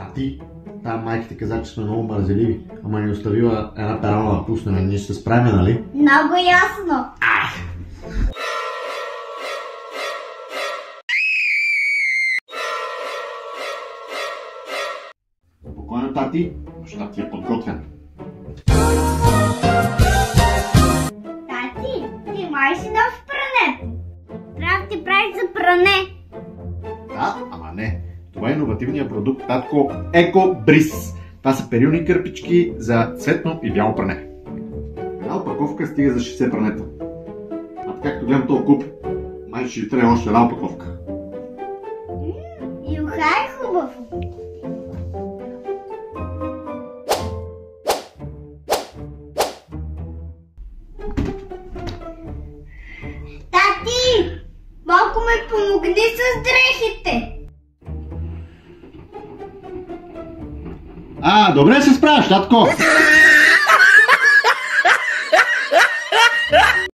Тати, там майките каза, че сме много мързеливи, ама ни оставила една перална да пуснем. Ние ще се справим, нали? Много ясно. Спокойно, Тати, щат ти е подготвен. Тати, ти май си нов в прането. Трябва да ти правиш за пране. Да, ама не. Това е иновативният продукт, татко, Еко Бриз. Това са перилни кърпички за цветно и бяло пране. Една опаковка стига за 60 пранета. А както гледам този куп, май ще трябва още една опаковка. Юха е хубаво. Тати, малко ме помогни с дрехите. Добре се справяш, татко!